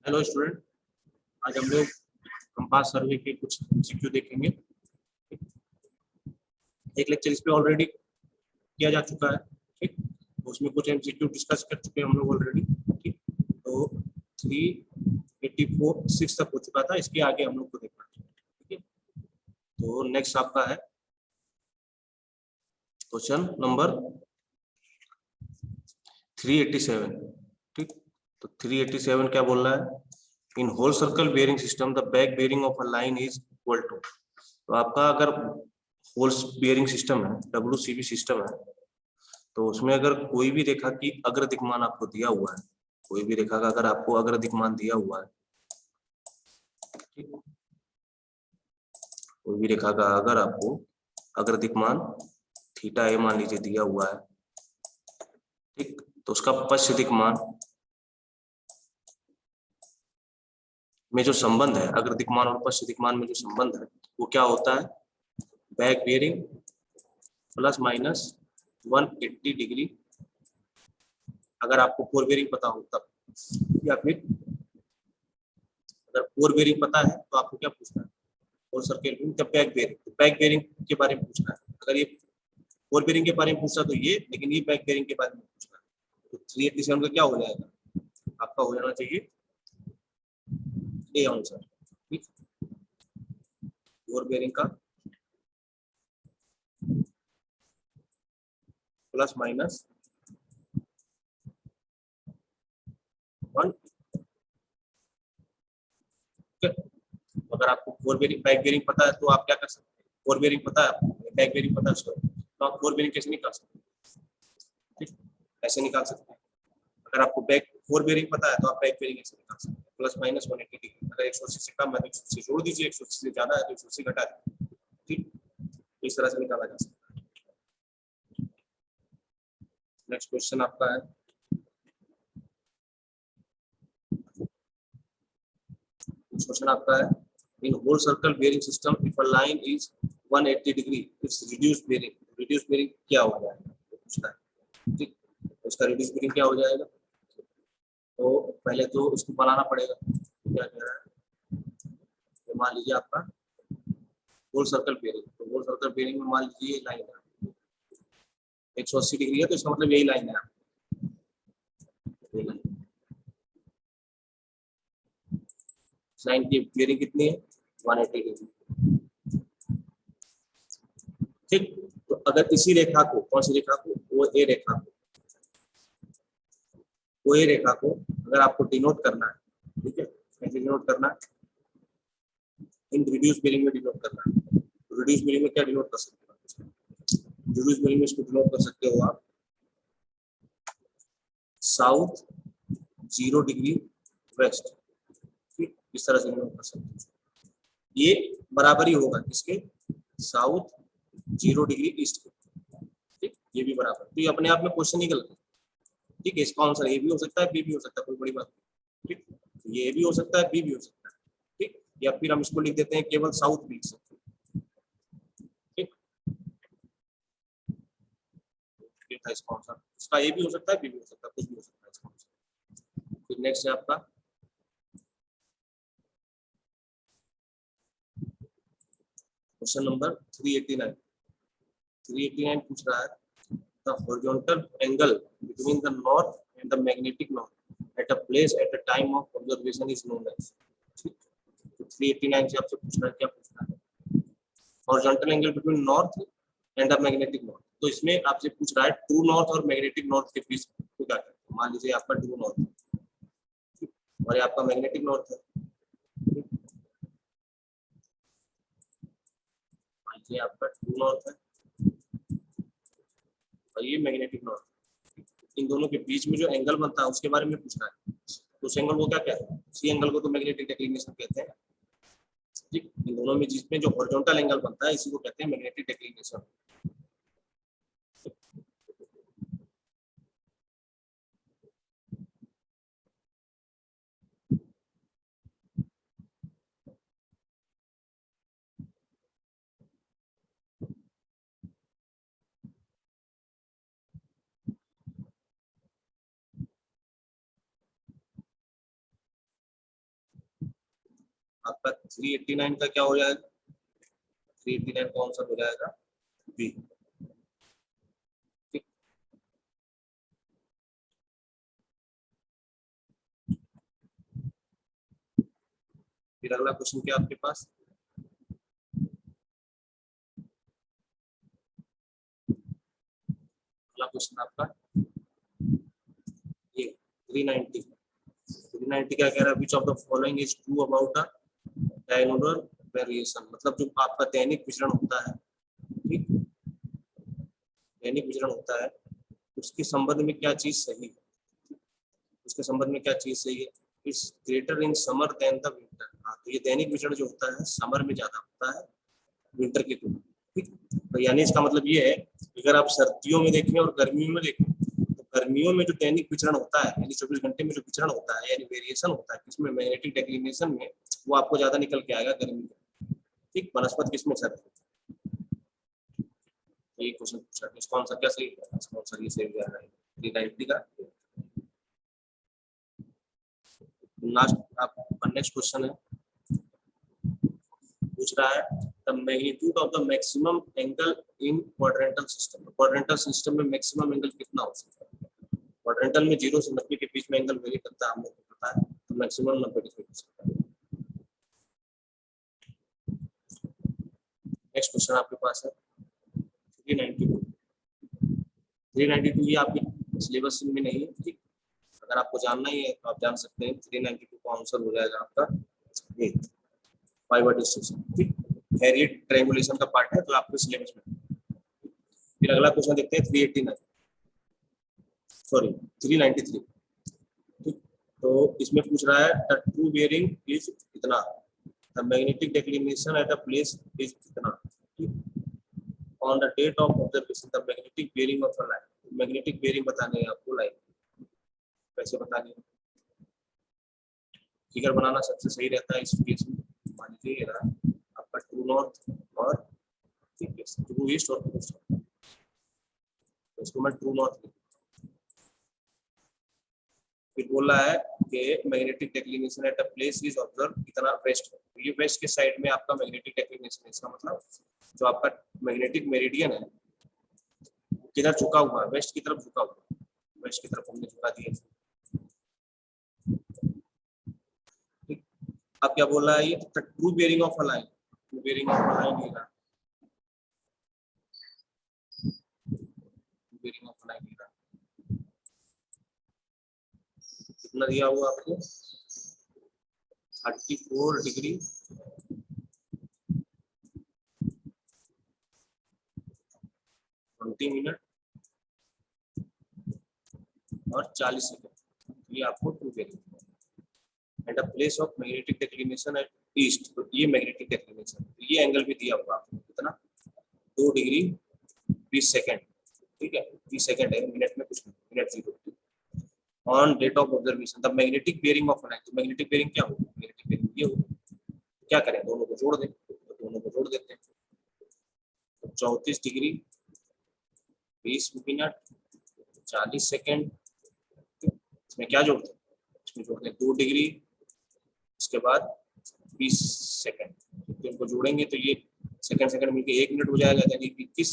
Hello student, आज हम लोग कंपास सर्वे के कुछ एमसीक्यू देखेंगे। एक लेक्चर इस पे ऑलरेडी किया जा चुका है, ठीक। तो उसमें कुछ एमसीक्यू डिस्कस कर चुके हैं हम लोग ऑलरेडी, ठीक। तो 384 तक हो चुका था, इसके आगे हम लोग को देखना है, ठीक है। तो नेक्स्ट आपका है क्वेश्चन नंबर 387, ठीक। तो 387 क्या बोल रहा है? In whole circle bearing system the back bearing of a line is equal to. तो आपका अगर होल बेयरिंग सिस्टम है, WCB सिस्टम है, तो उसमें अगर कोई भी रेखा की अग्र दिक्मान आपको दिया हुआ है, कोई भी रेखा का अगर आपको अग्र दिक्मान दिया हुआ है, ठीक, कोई भी रेखा का अगर आपको अग्र दिक्मान थीटा ए मान लीजिए दिया हुआ है, ठीक। तो उसका पश्च दिक्मान में जो संबंध है, अग्र दिक्मान और पश्च दिक्मान में जो संबंध है, वो क्या होता है? Back bearing plus minus 180 degree. अगर आपको फोर बेयरिंग पता हो तब, या फिर अगर फोर बेयरिंग पता है तो आपको क्या पूछना है? फोर सर्किल जब बैक बेयरिंग, तो बैक बेयरिंग के बारे में पूछना है। अगर ये फोर बेयरिंग के बारे में पूछना तो ये, लेकिन ये बैक बेयरिंग के बारे में पूछना है। तो 387 का क्या हो जाएगा? आपका हो जाना चाहिए ए आंसर, ठीक। फोर बेयरिंग का प्लस माइनस 1, अगर आपको फोर बेयरिंग बैक बेयरिंग पता है तो आप क्या कर सकते हैं? फोर बेयरिंग पता है आपको, बैक बेयरिंग पता है उसको, तो आप फोर बेयरिंग कैसे निकाल सकते हैं? ठीक, ऐसे निकाल सकते हैं। अगर आपको बैक फोर बेयरिंग पता है तो आप बैक बेयरिंग ऐसे निकाल सकते हैं, प्लस माइनस 180 डिग्री। अगर 180 से कम है तो 180 जोड़ दीजिए, 180 से ज्यादा है तो 180 घटा दीजिए, ठीक। तो इस तरह से निकाला जा सकता है। नेक्स्ट क्वेश्चन आपका है क्वेश्चन आपका है in whole circle bearing system if a line is 180 degree it's reduce bearing. Reduce bearing क्या हो जाएगा पूछता है, ठीक। उसका रिड्यूस बेयरिंग क्या हो जाएगा? तो पहले तो इसको बनाना पड़ेगा। क्या कह रहा है? तो मान लीजिए आपका होल सर्कल बेयरिंग, तो होल सर्कल बेयरिंग में मान लीजिए ये लाइन है 180 डिग्री है, तो इसका मतलब यही लाइन है, लाइन की बेयरिंग कितनी है? 180 डिग्री, ठीक। तो अगर इसी रेखा को, कौन सी रेखा को? वो ए रेखा को, वो ए रेखा को अगर आपको डिनोट करना है, ठीक है, कैसे डिनोट करना है? इन रिड्यूस बेयरिंग में डिनोट करना है। तो रिड्यूस बेयरिंग में क्या डिनोट कर सकते हो? रिड्यूस बेयरिंग में इसको डिनोट कर सकते हो आप साउथ 0 डिग्री वेस्ट, ठीक। इस तरह से डिनोट कर सकते हो। ये बराबर ही होगा किसके? साउथ 0 डिग्री ईस्ट के, ठीक। ये भी बराबर, तो ये अपने आप में क्वेश्चन ही गलत है, ठीक है। इसका आंसर ए भी हो सकता है, बी भी हो सकता है, कोई बड़ी बात नहीं, ठीक। तो ये भी हो सकता है, बी भी हो सकता है, ठीक। या फिर हम इसको लिख देते हैं केवल साउथ भी लिख सकते हैं, ठीक। ये था इसका आंसर। इसका ए भी हो सकता है, बी भी हो सकता है, कुछ भी हो सकता है इसका आंसर। फिर नेक्स्ट है आपका क्वेश्चन नंबर 389। 389 पूछ रहा है the horizontal angle between the north and the magnetic north at a place at a time of observation is known as, ठीक। तो 389 से आपसे पूछना है, क्या पूछना है? Horizontal angle between north and the magnetic north. तो इसमें आपसे पूछ रहा है ट्रू नॉर्थ और मैग्नेटिक नॉर्थ के बीच को क्या करते हैं। मान लीजिए आपका ट्रू नॉर्थ है, ठीक, और ये आपका मैग्नेटिक नॉर्थ है, ठीक। मान लीजिए आपका ट्रू नॉर्थ है और ये मैग्नेटिक नॉर्थ, इन दोनों के बीच में जो एंगल बनता है उसके बारे में पूछना है। तो उस एंगल को क्या कहते हैं? उसी एंगल को तो मैग्नेटिक डिक्लिनेशन कहते हैं, ठीक। इन दोनों में जिसमें जो हॉरिजॉन्टल एंगल बनता है इसी को कहते हैं मैग्नेटिक डिक्लिनेशन। 389 का क्या हो जाएगा, 389 का आंसर हो जाएगा बी। ठीक, फिर अगला क्वेश्चन क्या आपके पास, अगला क्वेश्चन आपका ये 390 क्या कह रहा है, which of the following is true about a diurnal variation, मतलब जो आपका दैनिक विचरण होता है, ठीक, दैनिक विचरण होता है, उसके संबंध में क्या चीज सही है, उसके संबंध में क्या चीज सही है, it's greater in summer than the winter. हाँ, तो ये दैनिक विचरण जो होता है समर में ज्यादा होता है विंटर की तुलना, ठीक, तो यानी इसका मतलब ये है, अगर आप सर्दियों में देखें और गर्मियों में देखें, तो गर्मियों में जो दैनिक विचरण होता है यानी 24 घंटे में जो विचरण होता है यानी वेरिएशन होता है इसमें मैग्नेटिक डिक्लिनेशन में, वो आपको ज्यादा निकल के आएगा गर्मी में, ठीक, वनस्पति किसमें सर्दी। ये क्वेश्चन पूछा है, इसका आंसर क्या सही है, इसका आंसर ये सही है 390 का। लास्ट आप नेक्स्ट क्वेश्चन है, पूछ रहा है the magnitude of the maximum angle in quadrantal system, quadrantal system में मैक्सिमम एंगल कितना हो सकता है, क्वाड्रेंटल में 0 से 90 के बीच में एंगल वेरी करता है, हम लोग को पता है, तो मैक्सिमम 90 डिग्री हो सकता है। नेक्स्ट क्वेश्चन आपके पास है 392, 392 ये आपके सिलेबस में नहीं है, ठीक, अगर आपको जानना ही है तो आप जान सकते हैं, 392 का आंसर हो जाएगा आपका ये फाइबर डिस्ट्रीब्यूशन, ठीक, हैरियट ट्रायंगुलेशन का पार्ट है तो आपके सिलेबस में। फिर अगला क्वेश्चन देखते हैं 389 सॉरी 393, ठीक, तो इसमें पूछ रहा है द ट्रू बेयरिंग इज कितना, the magnetic declination at a place is कितना, on the date of observation the magnetic bearing of a line, magnetic bearing बतानी है आपको, लाइन कैसे बतानी है, फिगर बनाना सबसे सही रहता है इस केस में। मान लीजिए ये रहा आपका ट्रू नॉर्थ और ट्रू ईस्ट और ट्रू साउथ, तो इसको मैं ट्रू नॉर्थ, फिर बोल रहा है कि magnetic declination at a place is observe कितना वेस्ट, ये वेस्ट के साइड में आपका मैग्नेटिक डिक्लिनेशन है, इसका मतलब जो आपका मैग्नेटिक मेरिडियन है किधर झुका हुआ है, वेस्ट की तरफ झुका हुआ है, वेस्ट की तरफ हमने झुका दिया। ठीक, अब क्या बोल रहा है ये true bearing of a line, true bearing of a line, ये बेयरिंग ऑफ अ लाइन कितना दिया हुआ आपको 34 डिग्री 20 मिनट और 40 सेकंड, ये आपको true bearing at a place of magnetic declination at east, तो ये मैग्नेटिक डिक्लिनेशन, ये एंगल भी दिया हुआ आपको कितना 2 डिग्री 20 सेकंड, ठीक है 20 सेकंड है, मिनट में कुछ नहीं, minute 0 on date of observation the magnetic bearing of line, तो मैग्नेटिक बेयरिंग क्या होगी, मैग्नेटिक बेयरिंग ये होगी, क्या करें दोनों को जोड़ दें, तो दोनों को जोड़ देते हैं, तो 34 डिग्री 20 मिनट 40 सेकंड, इसमें क्या जोड़ते हैं, इसमें जोड़ते हैं 2 डिग्री, इसके बाद 20 सेकंड, तो इनको जोड़ेंगे तो ये सेकंड सेकंड मिलकर 1 मिनट हो जाएगा, यानी 21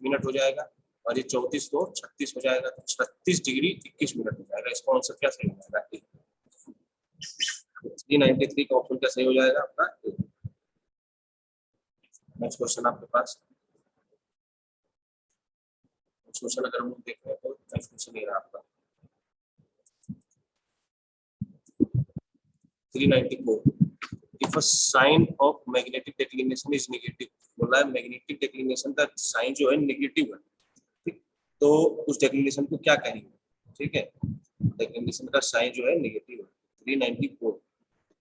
मिनट हो जाएगा, और ये 34 तो 36 हो जाएगा, तो 36 डिग्री 21 मिनट हो जाएगा, इसका आंसर क्या सही हो जाएगा, 393 का ऑप्शन क्या सही हो जाएगा आपका। नेक्स्ट क्वेश्चन आपके पास, नेक्स्ट क्वेश्चन अगर हम लोग देख रहे हैं तो नेक्स्ट क्वेश्चन ये रहा आपका 394, if a sign of magnetic declination is negative, बोला है मैग्नेटिक डिक्लिनेशन का साइन जो है नेगेटिव है, ठीक, तो उस डिक्लिनेशन को क्या कहेंगे, ठीक है, डिक्लिनेशन का साइन जो है नेगेटिव है 394,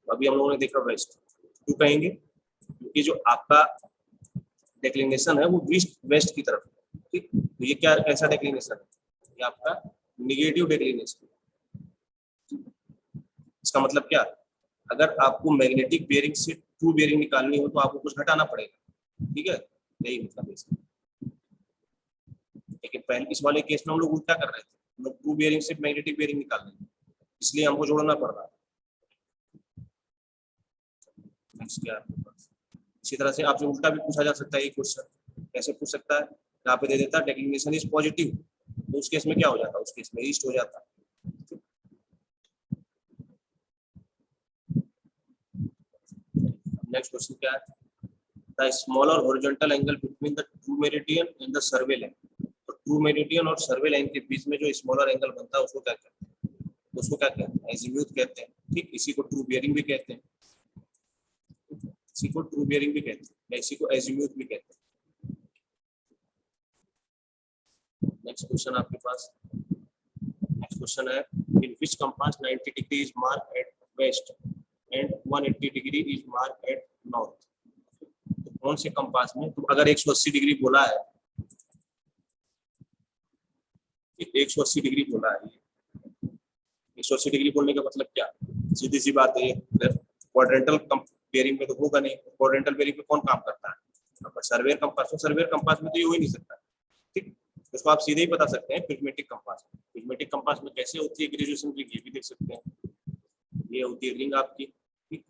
अभी हम लोगों ने देखा वेस्ट, क्यों कहेंगे, क्योंकि जो आपका डिक्लिनेशन है वो वेस्ट वेस्ट की तरफ है, ठीक, तो ये क्या ऐसा डिक्लिनेशन है, ये आपका नेगेटिव डिक्लिनेशन, इसका मतलब क्या, अगर आपको मैग्नेटिक बेयरिंग से ट्रू बेयरिंग निकालनी हो तो आपको कुछ घटाना पड़ेगा, ठीक है, यही मतलब है, लेकिन पहले इस वाले केस में हम लोग उल्टा कर रहे थे, हम लोग ट्रू बेयरिंग से मैग्नेटिक बेयरिंग निकाल रहे थे, इसलिए हमको जोड़ना पड़ रहा है, नेक्स्ट क्या है आपके पास। इसी तरह से आपसे उल्टा भी पूछा जा सकता है ये क्वेश्चन। कैसे पूछ सकता है, यहाँ पे दे देता है डिक्लिनेशन इज पॉजिटिव, तो उस केस में क्या हो जाता है, उस केस में ईस्ट हो जाता है। नेक्स्ट क्वेश्चन क्या है, the smaller horizontal angle between the true meridian and the survey line. तो ट्रू मेरिडियन और सर्वे लाइन के बीच में जो स्मॉलर एंगल बनता है उसको क्या कहते हैं, उसको क्या कहते हैं, एजीम्यूथ कहते हैं। ठीक, इसी को ट्रू बियरिंग भी कहते हैं, इसी को ट्रू बियरिंग भी कहते हैं, या इसी को एजीम्यूथ भी कहते हैं। नेक्स्ट क्वेश्चन आपके पास, नेक्स्ट क्वेश्चन है, in which compass 90 degree is mark at west and 180 degree is mark at north. तो कौन से कंपास में, तो अगर 180 डिग्री बोला है, 180 डिग्री बोला है, 180 डिग्री बोलने का मतलब क्या, सीधी सी बात है, क्वाड्रेंटल बेयरिंग में तो होगा नहीं, क्वाड्रेंटल बेयरिंग में कौन काम करता है, सर्वेयर कंपास, तो सर्वेयर कंपास में तो ये हो ही नहीं सकता। ठीक, उसको आप सीधे ही बता सकते हैं प्रिज्मेटिक कंपास। प्रिज्मेटिक कंपास में कैसे होती है ग्रेजुएशन रिंग, ये भी देख सकते हैं, ये होती है रिंग आपकी। ठीक,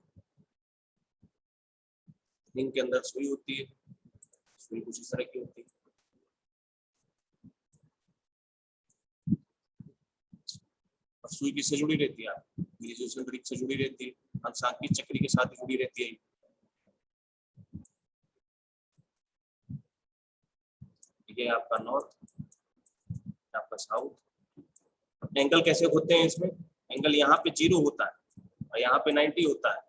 रिंग के अंदर सुई होती है, सुई कुछ इस तरह की होती है, और सुई किससे जुड़ी रहती है, ग्रेजुएशन रिंग से जुड़ी रहती है, अंशांकी चक्री के साथ जुड़ी रहती है। ये आपका नॉर्थ, आपका साउथ। एंगल कैसे होते हैं इसमें, एंगल यहाँ पे 0 होता है और यहाँ पे 90 होता है,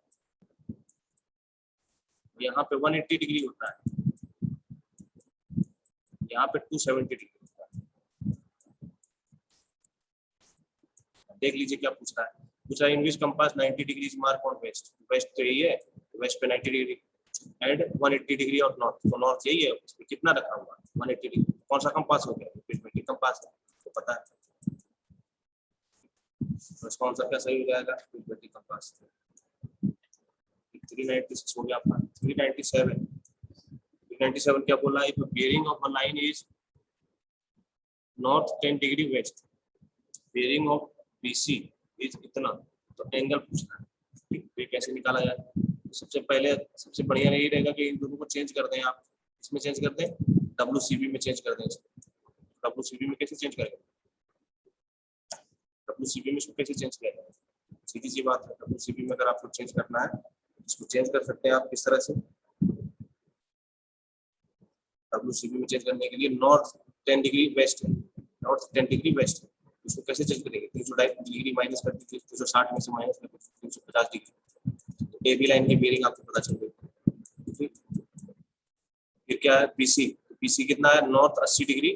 यहाँ पे 180 डिग्री होता है, यहाँ पे 270 डिग्री होता है। देख लीजिए क्या पूछ रहा है, पूछ रहा है in which compass 90 degree mark on west, west तो यही है, वेस्ट पे 90 डिग्री एंड 180 डिग्री और नॉर्थ, तो नॉर्थ यही है, उसमें कितना रखा हुआ 180 डिग्री, कौन सा कंपास हो गया, प्रिज्मेटिक कंपास है, तो पता है, तो इसका आंसर क्या सही हो जाएगा, प्रिज्मेटिक कंपास। 396 हो गया आपका। 397 क्या बोला, if bearing of a line is north 10 degree west, bearing of BC is इतना, तो एंगल पूछना है। ठीक, तो ये कैसे निकाला जाए, सबसे पहले सबसे बढ़िया यही रहेगा कि इन दोनों को चेंज कर दें आप, इसमें चेंज कर दें, WCB में चेंज कर दें इसको। WCB में कैसे चेंज करेंगे, WCB में इसको कैसे चेंज किया जाए, सीधी सी बात है, WCB में अगर आपको चेंज करना है, इसको चेंज कर सकते हैं आप किस तरह से, WCB में चेंज करने के लिए नॉर्थ 10 डिग्री वेस्ट है, नॉर्थ 10 डिग्री वेस्ट है, इसको कैसे चेंज करेंगे, 360 डिग्री माइनस कर दीजिए, 360 में से माइनस कर दीजिए 350 डिग्री, तो AB लाइन की बेयरिंग आपको पता चल गई। फिर क्या है BC, BC कितना है, नॉर्थ 80 डिग्री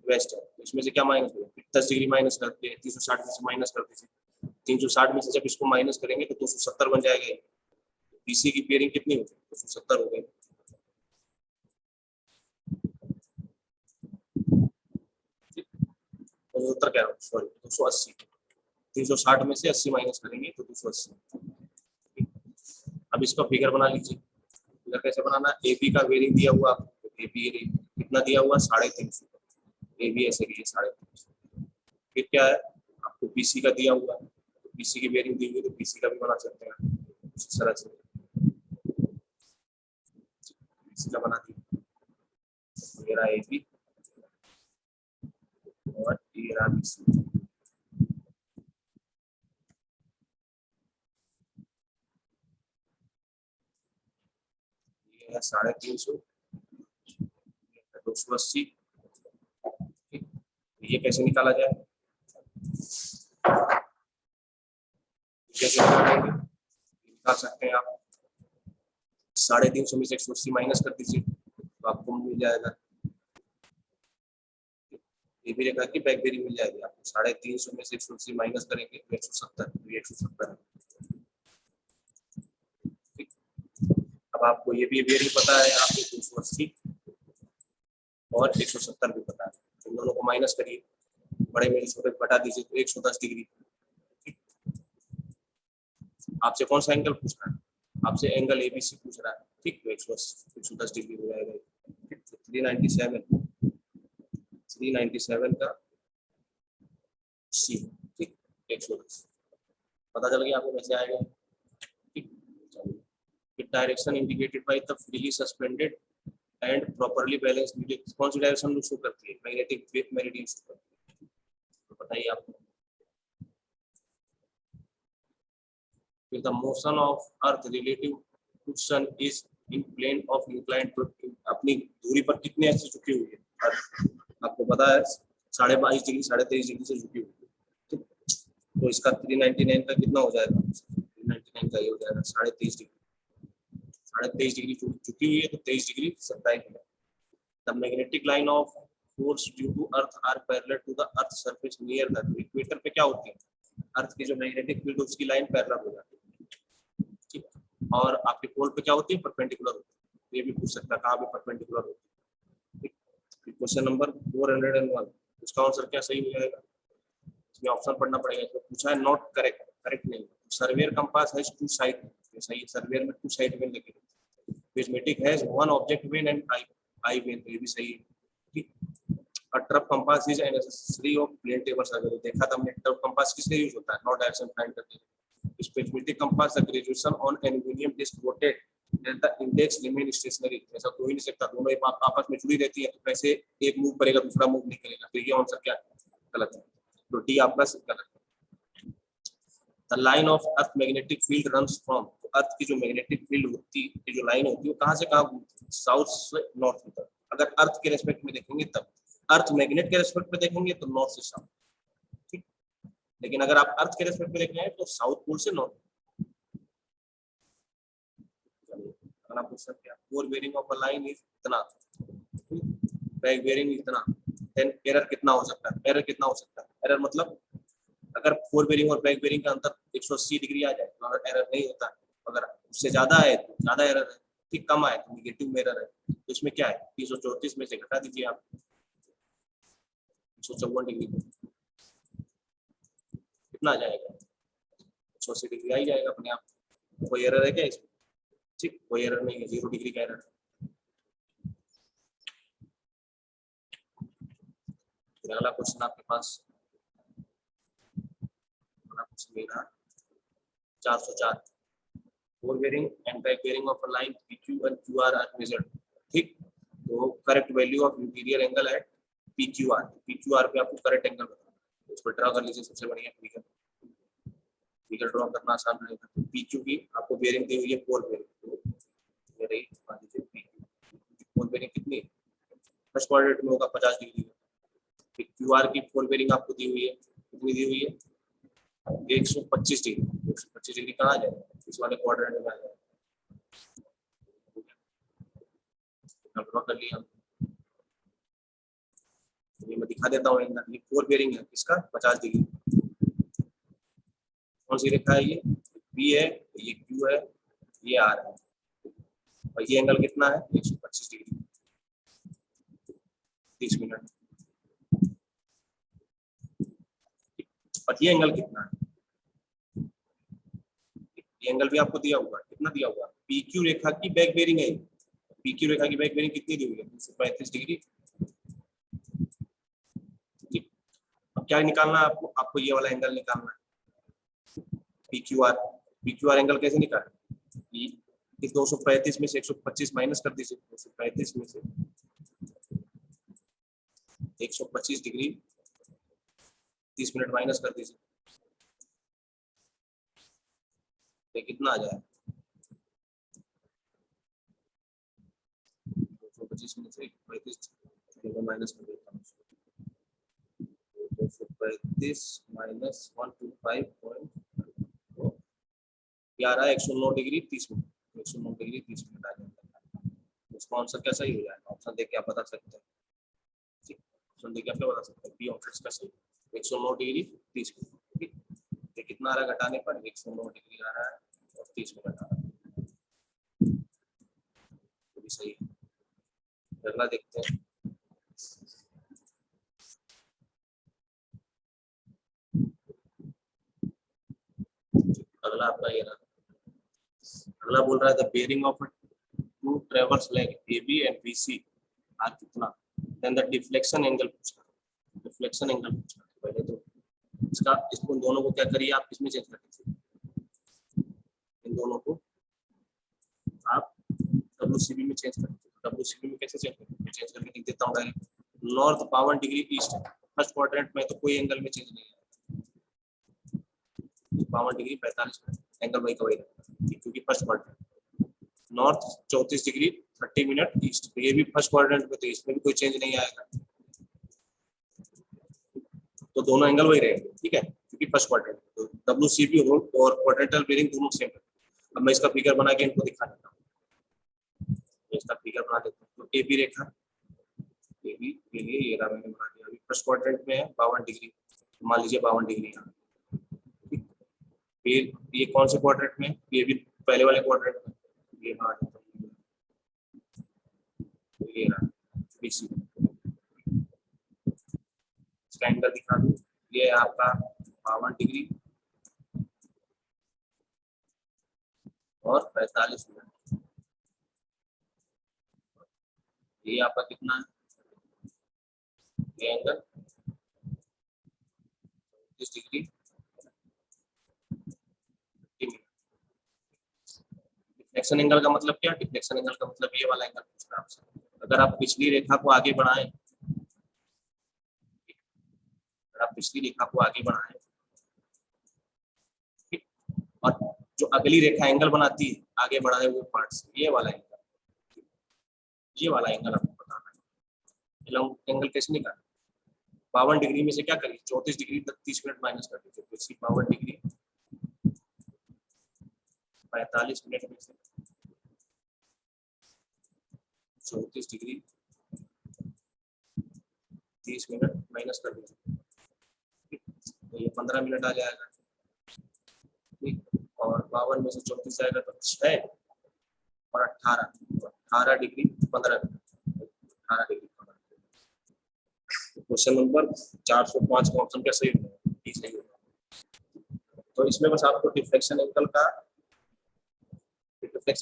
वेस्ट है, तो इसमें से क्या माइनस करेंगे, 10 डिग्री माइनस करते हैं, 360 में से माइनस कर दीजिए, 360 में से जब इसको माइनस करेंगे तो 270 बन जाएगा, BC की बेयरिंग कितनी होगी, 270 हो गई। उत्तर क्या, सॉरी 280, 360 में से 80 माइनस करेंगे तो 280। अब इसका फिगर बना लीजिए, फिगर कैसे बनाना, AB का बेयरिंग दिया हुआ, AB कितना दिया हुआ 350, AB ऐसे लिए 350। फिर क्या है, आपको BC का दिया हुआ, तो BC की बेयरिंग दी हुई, तो BC का भी बना सकते हैं इस तरह से, BC का बना दिया, मेरा AB और ये रहा BC। ये है 350, 280। ये कैसे निकाला जाए, कैसे निकालेंगे, निकाल सकते हैं आप, 350 में से 180 माइनस कर दीजिए तो आपको मिल जाएगा, ये भी रेखा की बैक बेयरिंग मिल जाएगी आपको, 350 में से 180 माइनस करेंगे तो 170, तो 170। अब आपको ये भी बेयरिंग पता है, आपको 280 और 170 भी पता है, इन दोनों को माइनस करिए, बड़े में छोटे घटा दीजिए तो 110 डिग्री। आपसे कौन सा एंगल पूछ रहा है, आपसे एंगल ABC पूछ रहा है, ठीक, तो 110 डिग्री हो जाएगा। 397 का C, ठीक, 110 पता चल गया आपको कैसे आएगा। ठीक, with direction indicated by the freely suspended and properly balanced needle। कौन सी डायरेक्शन शो करती है? मैग्नेटिक मेरिडियन शो करती है। तो बताइए आपको। फिर the motion of earth relative to sun is in plane of inclined to, अपनी दूरी पर कितने ऐसे झुकी हुई है अर्थ? आपको पता है 22.5 डिग्री 23.5 डिग्री से झुकी हुई है। तो इसका 399 का कितना हो जाएगा? 399 का ये हो जाएगा 23.5 डिग्री। 23.5 डिग्री झुकी हुई है तो 23 degree 27 minute. The magnetic line of force due to earth are parallel to the earth surface near the equator पे क्या होती है? अर्थ की जो मैग्नेटिक फील्ड उसकी लाइन पैरेलल हो जाती है, ठीक है। और आपके पोल पे क्या होती है? परपेंडिकुलर होती है। ये भी पूछ सकता है कहाँ पे परपेंडिकुलर होती है। क्वेश्चन नंबर 401, उसका आंसर क्या सही हो जाएगा? इसमें ऑप्शन पढ़ना पड़ेगा। तो पूछा है नॉट करेक्ट, करेक्ट नहीं। Surveyor compass has two side, सही। सर्वेयर में टू साइड वेन लगी। Prismatic has one object vane and eye vane, ये भी सही है, ठीक। A trough compass is an accessory of plane table survey। देखा था हमने trough compass किस लिए यूज होता है? नॉर्थ डायरेक्शन फाइंड करने के लिए। Prismatic compass the graduation on aluminum disc rotate and the index remain stationary। ऐसा तो ही नहीं सकता, दोनों एक आपस में जुड़ी रहती है, तो कैसे एक मूव करेगा दूसरा मूव नहीं करेगा? तो ये आंसर क्या गलत है, तो डी आपका गलत है। The line of earth magnetic field runs from, तो अर्थ की जो मैग्नेटिक फील्ड होती है, जो लाइन होती है, वो कहाँ से कहाँ घूमती है? साउथ से नॉर्थ की तरफ। अगर अर्थ के रेस्पेक्ट में देखेंगे तब, अर्थ मैग्नेट के रेस्पेक्ट में देखेंगे तो नॉर्थ से साउथ, ठीक। लेकिन अगर आप अर्थ के रेस्पेक्ट में देख रहे हैं तो साउथ पोल से नॉर्थ। अगला क्वेश्चन क्या? Four bearing of a line is इतना, बैक बेयरिंग इतना, देन एरर कितना हो सकता है? एरर कितना हो सकता है? एरर मतलब अगर फोर बेयरिंग और बैक बेयरिंग का अंतर 180 डिग्री आ जाए तो अगर एरर नहीं होता, अगर उससे ज्यादा है तो ज्यादा एरर है, ठीक। कम आए तो निगेटिव में एरर है। तो इसमें क्या है? 334 में से घटा दीजिए आप 154 डिग्री, कितना आ जाएगा? 180 डिग्री आ ही जाएगा अपने आप। कोई एरर है क्या इसमें? ठीक, कोई एरर नहीं है, 0 डिग्री का एरर है। अगला क्वेश्चन आपके पास, अगला क्वेश्चन मेरा 404। Fore bearing and back bearing of a line PQ and QR are measured, ठीक। तो correct value of interior angle at PQR, PQR पे आपको करेक्ट एंगल बताना है, उसको ड्रा कर लीजिए। सबसे बढ़िया फिगर, फिगर ड्रा करना आसान रहेगा। तो PQ की आपको बेयरिंग दी हुई है 4 बेयरिंग, तो ये रही मान लीजिए PQ। 4 बेयरिंग कितनी है? फर्स्ट क्वाड्रेंट में होगा 50 डिग्री का। QR की 4 बेयरिंग आपको दी हुई है, कितनी दी हुई है? 125 डिग्री। 125 डिग्री कहाँ आ जाएगा? इस वाले क्वाड्रेंट में आ जाएगा। ड्रा कर लिया, ये मैं दिखा देता हूँ। ये 4 बेयरिंग है, इसका 50 डिग्री। कौन सी रेखा है? ये P है, ये Q है, ये R है, और ये एंगल कितना है? 125 डिग्री 30 मिनट। और ये एंगल कितना है? ये एंगल भी आपको दिया हुआ है, कितना दिया हुआ है? PQ रेखा की बैक बेयरिंग है। PQ रेखा की बैक बेयरिंग कितनी दी हुई है? 235 डिग्री, ठीक। अब क्या निकालना है आपको? आपको ये वाला एंगल निकालना है, PQR एंगल कैसे निकालें? ये 235 में से 125 माइनस कर दीजिए। 235 में से 125 डिग्री 30 मिनट माइनस कर दीजिए, ये कितना आ जाए? 225 में से 135 माइनस कर देता हूँ। 235 माइनस 125.4 ये आ रहा है 109 डिग्री 30 मिनट। 109 डिग्री 30 मिनट आ जाएगा। उसका आंसर क्या सही हो जाएगा? ऑप्शन देख के आप बता सकते हैं, ठीक। ऑप्शन देख के आप क्या बता सकते हैं? बी ऑप्शन का सही, 109 डिग्री 30 मिनट, ठीक। ये कितना आ रहा है घटाने पर? 109 डिग्री आ रहा है और 30 मिनट आ रहा है, तो भी सही है। अगला देखते हैं। अगला आपका ये रहा। अगला बोल रहा है the bearing of two traverse leg AB and BC are कितना? देन द डिफ्लेक्शन एंगल पूछा, डिफ्लेक्शन एंगल पूछा। पहले तो इसका, इसको दोनों को क्या करिए आप, इसमें चेंज कर दीजिए, इन दोनों को WCB में चेंज कर, WCB में कैसे चेंज करें, चेंज करके लिख देता हूँ डायरेक्ट, नॉर्थ 52 डिग्री ईस्ट है, फर्स्ट क्वाड्रेंट में तो कोई एंगल में चेंज नहीं है, 52 डिग्री 45 मिनट, एंगल वही का वही रहेगा क्योंकि first quadrant, north 34 degree 30 minute east, तो ये भी फर्स्ट क्वाड्रेंट में, तो इसमें भी कोई चेंज नहीं आएगा, तो दोनों एंगल वही रहेंगे, ठीक है, क्योंकि फर्स्ट क्वाड्रेंट, तो WCB और क्वाड्रेंटल बेयरिंग दोनों सेम है। अब मैं इसका फिगर बना के इनको दिखा देता हूँ, इसका फिगर बना देता हूँ, तो AB रेखा, AB के लिए ये रहा, मैंने बना दिया, अभी फर्स्ट क्वाड्रेंट में है 52 डिग्री, मान लीजिए 52 डिग्री यहाँ, फिर ये कौन से क्वाड्रेंट में, ये भी पहले वाले क्वाड्रेंट में, ये बना देता हूँ, ये रहा BC, इसका एंगल दिखा दूँ, ये है आपका 52 डिग्री और 45 मिनट, ये आपका कितना है, ये एंगल 30 डिग्री, डिफ्लेक्शन एंगल का मतलब क्या, डिफ्लेक्शन एंगल का मतलब ये वाला एंगल पूछ रहा है आपसे, अगर आप पिछली रेखा को आगे बढ़ाएं, अगर आप पिछली रेखा को आगे बढ़ाएं, ठीक, और जो अगली रेखा एंगल बनाती है आगे बढ़ाए हुए पार्ट से, ये वाला एंगल, ये वाला एंगल आपको बताना है, एंगल कैसे निकालें, 52 डिग्री में से क्या करिए, 34 डिग्री तक 30 मिनट माइनस कर दीजिए, तो इसकी 52 डिग्री 45 मिनट में से 34 डिग्री 30 मिनट माइनस कर दीजिए, तो ये 15 मिनट आ जाएगा, ठीक, और 52 में से 34 जाएगा तो 6 और 18 degree 15 minute, 18 degree 15 minute. Question number 405 का ऑप्शन क्या सही होगा, डी सही होगा। तो इसमें बस आपको डिफ्लेक्शन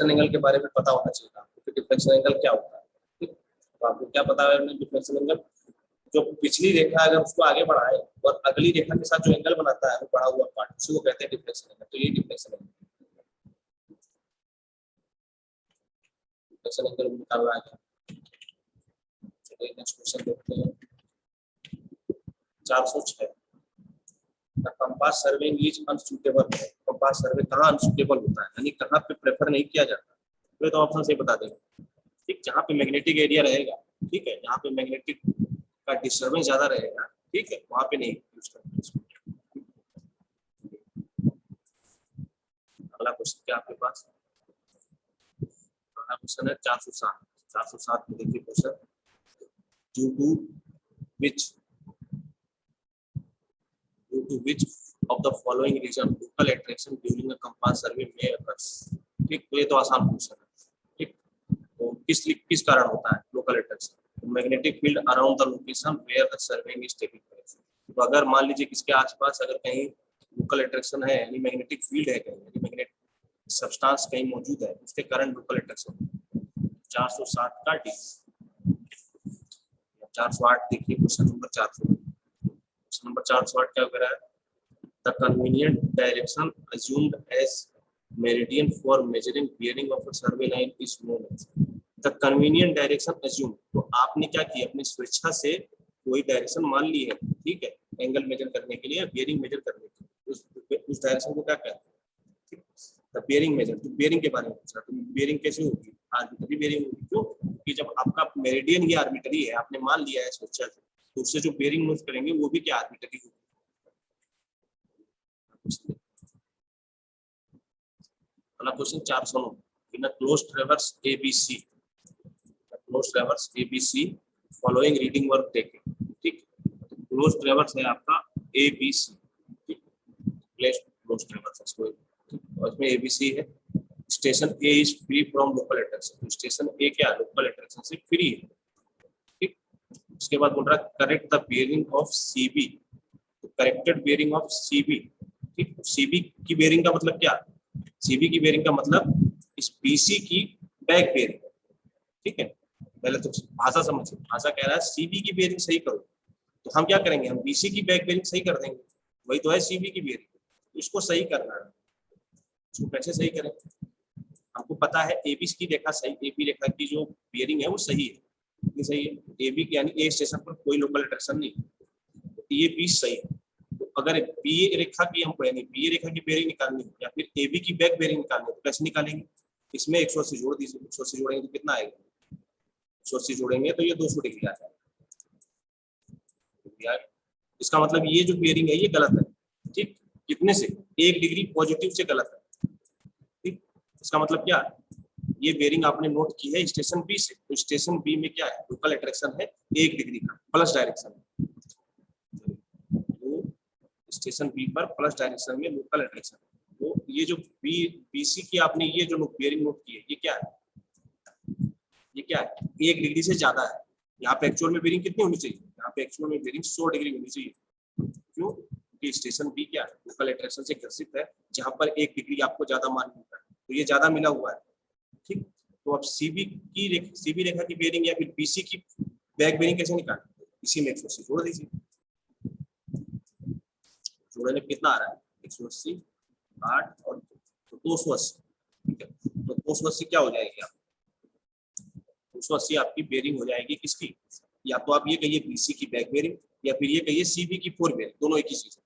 एंगल के बारे में पता होना चाहिए आपको, डिफ्लेक्शन एंगल क्या होता है, ठीक, तो आपको क्या पता है डिफ्लेक्शन एंगल, जो पिछली रेखा अगर उसको आगे बढ़ाए और अगली रेखा के साथ जो एंगल बनाता है वो बढ़ा हुआ पार्ट, उसी को कहते हैं डिफ्लेक्शन एंगल, तो ये डिफ्लेक्शन एंगल, डिफ्लेक्शन एंगल लिखा हुआ है। चलिए नेक्स्ट क्वेश्चन देखते हैं, 406, the compass serving is unsuitable, compass सर्वे कहाँ अनसुटेबल होता है, यानी कहाँ पे प्रेफर नहीं किया जाता, तो ऑप्शन से बता देंगे, ठीक, जहाँ पे मैग्नेटिक एरिया रहेगा, ठीक है, जहाँ पे मैग्नेटिक का डिस्टर्बेंस ज्यादा रहेगा, ठीक है, वहां पे नहीं यूज करते इसको। अगला क्वेश्चन क्या आपके पास, अगला क्वेश्चन है 407 में देखिए question, due to which of the following reason local attraction during a compass survey may occur, ठीक, तो ये तो आसान क्वेश्चन है, ठीक, तो किस कारण होता है local attraction, magnetic field around the location where the surveying is taking place, तो अगर मान लीजिए किसके आसपास अगर कहीं लोकल अट्रैक्शन है, यानी मैग्नेटिक फील्ड है कहीं, यानी मैग्नेटिक सब्सटेंस कहीं मौजूद है, उसके कारण लोकल अट्रैक्शन, 407 का डी। 408 देखिए क्वेश्चन नंबर 408 क्या कह रहा है, the convenient direction assumed as meridian for measuring bearing of a survey line is known as, the convenient direction assume, तो आपने क्या किया, अपनी स्वेच्छा से कोई डायरेक्शन मान ली है, ठीक है, एंगल मेजर करने के लिए, बियरिंग मेजर करने के लिए, उस डायरेक्शन को क्या कहते हैं, द बियरिंग मेजर, तो बियरिंग के बारे में पूछा, तो बियरिंग कैसे होगी, आर्बिट्ररी बियरिंग होगी, क्यों, कि जब आपका मेरिडियन ही आर्बिट्ररी है, आपने मान लिया है स्वेच्छा से, तो उससे जो बियरिंग मूव करेंगे वो भी क्या आर्बिट्ररी होगी। अगला question 409, in a closed traverse ABC, closed traverse ABC following reading work taken, ठीक, क्लोज्ड ट्रैवर्स है आपका ABC, ठीक, क्लोज्ड ट्रैवर्स इसको, और इसमें ABC है, station A is free from local attraction, तो स्टेशन A क्या लोकल अट्रैक्शन से फ्री है, ठीक, उसके बाद बोल रहा है correct the bearing of CB, तो करेक्टेड बियरिंग ऑफ CB, ठीक, CB की बियरिंग का मतलब क्या, CB की बियरिंग का मतलब इस BC की बैक बियरिंग, ठीक है, पहले तो भाषा समझिए, भाषा कह रहा है CB की बियरिंग सही करो, तो हम क्या करेंगे, हम BC की बैक बियरिंग सही कर देंगे, वही तो है CB की बियरिंग, तो इसको सही करना है, इसको कैसे सही करें, हमको पता है एबी की रेखा सही, एबी रेखा की जो बियरिंग है वो सही है, कितनी सही है, एबी यानी ए स्टेशन पर कोई लोकल अट्रैक्शन नहीं, तो ये बी सही है। तो अगर बी रेखा की हमको यानी बी रेखा की बेयरिंग निकालनी है या फिर एबी की बैक बेयरिंग निकालनी है तो कैसे निकालेंगे, इसमें 180 जोड़ दीजिए, 180 जोड़ेंगे तो कितना आएगा, 180 जोड़ेंगे तो ये 200 डिग्री आ जाएगा। इसका मतलब ये जो बेयरिंग है ये गलत है, ठीक, कितने से, 1 डिग्री पॉजिटिव से गलत है, ठीक। इसका मतलब क्या है, ये बेयरिंग आपने नोट की है स्टेशन बी से, तो स्टेशन बी में क्या है, लोकल अट्रैक्शन है 1 डिग्री का, प्लस डायरेक्शन, तो स्टेशन बी पर प्लस डायरेक्शन में लोकल अट्रैक्शन। तो ये जो बीसी की आपने ये जो बेयरिंग नोट की है ये क्या है, ये क्या है, 1 डिग्री से ज्यादा है। यहाँ पे एक्चुअल में बेयरिंग कितनी होनी चाहिए, यहाँ पे एक्चुअल में बेयरिंग 100 डिग्री होनी चाहिए, क्यों, क्योंकि स्टेशन बी क्या है, लोकल अट्रैक्शन से ग्रसित है, जहां पर 1 डिग्री आपको ज्यादा मान मिलता है, तो ये ज्यादा मिला हुआ है, ठीक। तो अब सीबी रेखा की बेयरिंग या फिर बीसी की बैक बेयरिंग कैसे निकालें, इसी में 180 जोड़ दीजिए, जोड़ने में कितना आ रहा है, 180 8 और 280, ठीक है। तो 280 क्या हो जाएगी, आप 280 आपकी बेयरिंग हो जाएगी किसकी, या तो आप ये कहिए बीसी की बैक बेयरिंग या फिर ये कहिए सीबी की फोर बेयरिंग, दोनों एक ही चीज है,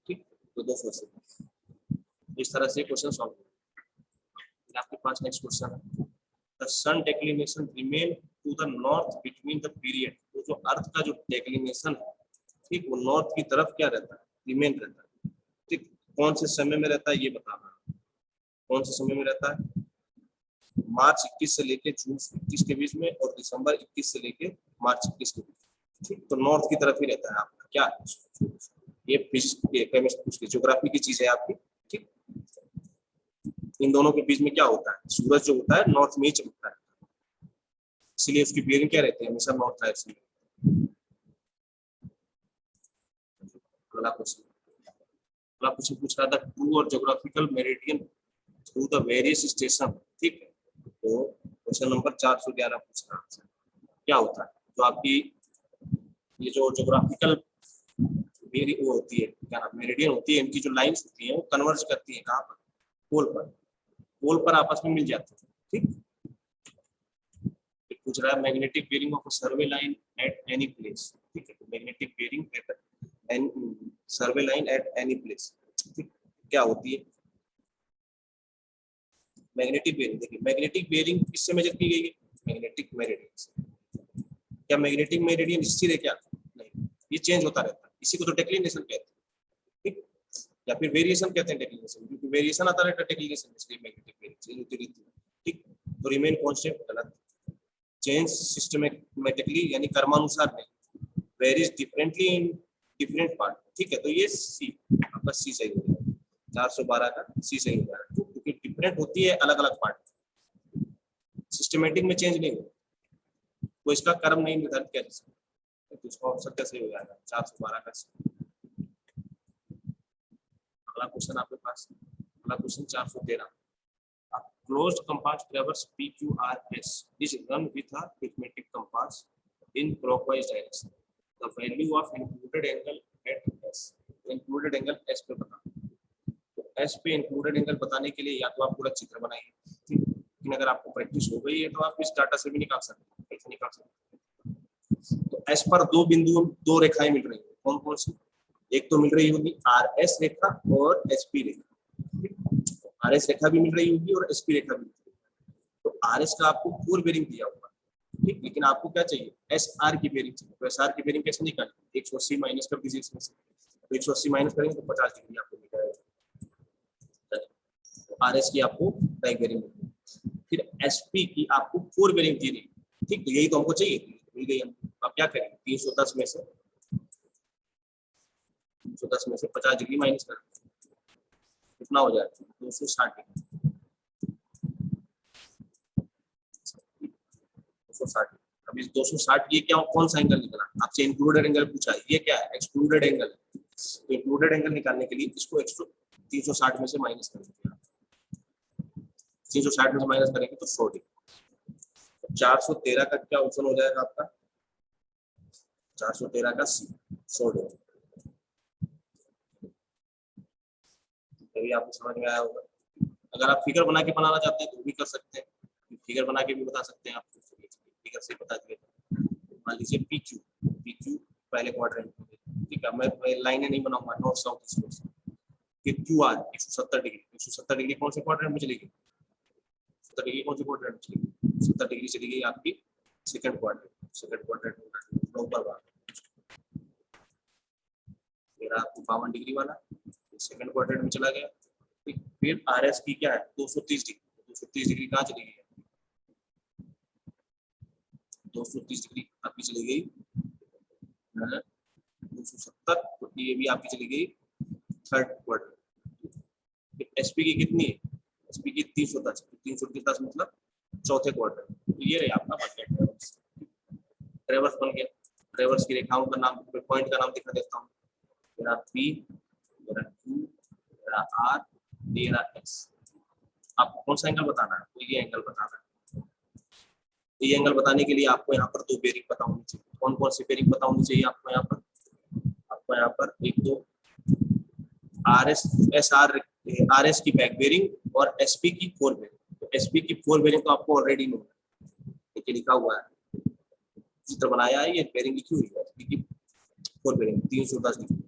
ठीक। तो 280 इस तरह से क्वेश्चन सॉल्व होगा। आपके पास नेक्स्ट क्वेश्चन है, the sun declination remain to the north between the period, तो जो अर्थ का जो डेक्लिनेशन है, ठीक, वो नॉर्थ की तरफ क्या रहता है, रिमेन रहता है, ठीक। कौन से समय में रहता है ये बताना, कौन से समय में रहता है, मार्च 21 से लेके जून 21 के बीच में और दिसंबर 21 से लेके मार्च 21 के बीच, ठीक। तो नॉर्थ की तरफ ही रहता है आपका क्या, ये केमिस्ट्री ज्योग्राफी की चीज है आपकी, ठीक। इन दोनों के बीच में क्या होता है, सूरज जो होता है नॉर्थ में ही चमकता है, इसलिए उसकी बेयरिंग क्या रहती है, हमेशा नॉर्थ डायरेक्शन में। अगला क्वेश्चन पूछ रहा था, ट्रू और geographical meridian through the various station, ठीक है। तो क्वेश्चन नंबर 411 पूछ रहा है, क्या होता है, तो आपकी ये जो ज्योग्राफिकल वो होती है, क्या नाम, मेरिडियन होती है, इनकी जो लाइंस होती हैं वो कन्वर्ज करती है कहाँ पर, पोल पर आपस में मिल जाते हैं, ठीक। पूछ रहा है magnetic bearing of a survey line at any place, ठीक है। तो magnetic bearing at survey line at any place, ठीक, क्या होती है मैग्नेटिक बेयरिंग, देखिए मैग्नेटिक बेयरिंग किससे मेजर की गई है, मैग्नेटिक मेरिडियन से। क्या मैग्नेटिक मेरिडियन स्थिर है क्या, नहीं, ये चेंज होता रहता है, इसी को तो डेक्लिनेशन कहते हैं, ठीक, या फिर वेरिएशन कहते हैं डेक्लिनेशन, क्योंकि वेरिएशन आता रहता है डेक्लिनेशन, इसलिए मैग्नेटिक बेयरिंग चेंज होती रहती है, ठीक। तो रिमेन कांस्टेंट गलत, चेंज सिस्टमेटिकली यानी क्रमानुसार नहीं, varies differently in different part, ठीक है। तो ये सी आपका सी सही हो जाएगा, 412 का सी सही हो जाएगा, क्योंकि डिफरेंट होती है अलग अलग पार्ट, सिस्टमेटिक में चेंज नहीं होता, तो इसका क्रम नहीं निर्धारित किया जा सकता, तो इसका ऑप्शन कैसे हो जाएगा 412 का सी। अगला क्वेश्चन आपके पास, अगला question 413, closed compass traverse PQRS is run with a arithmetic compass in clockwise direction. The value of included angle at S. Included angle S पे बताना, तो S पे included angle बताने के लिए या तो आप पूरा चित्र बनाइए, ठीक, लेकिन अगर आपको प्रैक्टिस हो गई है तो आप इस डाटा से भी निकाल सकते हैं, कैसे निकाल सकते हैं, तो S पर दो बिंदु, दो रेखाएं मिल रही है, कौन कौन सी, एक तो मिल रही होगी RS रेखा और SP रेखा, RS रेखा भी मिल रही होगी और SP रेखा भी मिल रही होगी, तो RS का आपको फोर बेयरिंग दिया होगा, ठीक, लेकिन आपको क्या चाहिए, SR की बेयरिंग चाहिए, तो SR की बेयरिंग कैसे निकालेंगे, 180 माइनस कर दीजिए इसमें से, तो 180 माइनस करेंगे तो 50 डिग्री आपको मिल जाएगा, तो RS की आपको बैक बेयरिंग मिलेगी, फिर SP की आपको फोर बेयरिंग दी रही, ठीक, तो यही तो हमको चाहिए, मिल गई हमको, आप क्या करेंगे 310 में से 50 डिग्री माइनस करें, कितना हो जाएगा 260 डिग्री, 260। अब इस 260 ये क्या, कौन सा एंगल निकला, आपसे इंक्लूडेड एंगल पूछा है, ये क्या है एक्सक्लूडेड एंगल, तो इंक्लूडेड एंगल निकालने के लिए इसको 360 में से माइनस कर दीजिए, 360 में से माइनस करेंगे तो 100 डिग्री, 413 का क्या ऑप्शन हो जाएगा आपका, 413 का सी 100 डिग्री, तभी आपको समझ में आया होगा। अगर आप फिगर बना के बनाना चाहते हैं तो भी कर सकते हैं, फिगर बना के भी बता सकते हैं आप, फिगर से बता दिए। मान लीजिए पी क्यू पहले क्वाड्रेंट में, ठीक है, मैं लाइनें नहीं बनाऊंगा, नॉर्थ साउथ ईस्ट वेस्ट। फिर क्यू आर 170 डिग्री, 170 डिग्री कौन से क्वाड्रेंट में चलेगी, 70 डिग्री कौन से क्वाड्रेंट में चलेगी, 70 डिग्री चली गई आपकी सेकंड क्वाड्रेंट में ऊपर वाला। फिर आपको 52 डिग्री वाला सेकंड क्वाड्रेंट में चला गया। फिर आर एस की क्या है 230 डिग्री, 230 डिग्री कहाँ चली गई, 230 डिग्री आपकी चली गई 270, तो ये भी आपकी चली गई थर्ड क्वाड्रेंट। एसपी की कितनी है, एसपी की 310, 310 मतलब चौथे क्वाड्रेंट। तो ये रहे आपका ट्रेवर्स, ट्रेवर्स बन गया। ट्रेवर्स की रेखाओं का नाम, पॉइंट का नाम दिखा देता हूँ। मेरा पी, मेरा क्यू, मेरा आर, मेरा एक्स। आपको कौन सा एंगल बताना है, तो ये एंगल बताना है। ये एंगल बताने के लिए आपको यहाँ पर दो बेरिंग पता होनी चाहिए। कौन कौन सी बेरिंग पता होनी चाहिए आपको यहाँ पर, आपको यहाँ पर एक तो आर एस की बैक बेरिंग और एसपी की फोर बेरिंग। तो एसपी की फोर बेरिंग तो आपको ऑलरेडी नो है, ये लिखा हुआ है, चित्र बनाया है, ये बेरिंग लिखी हुई है, एसपी की फोर बेरिंग 310 डिग्री।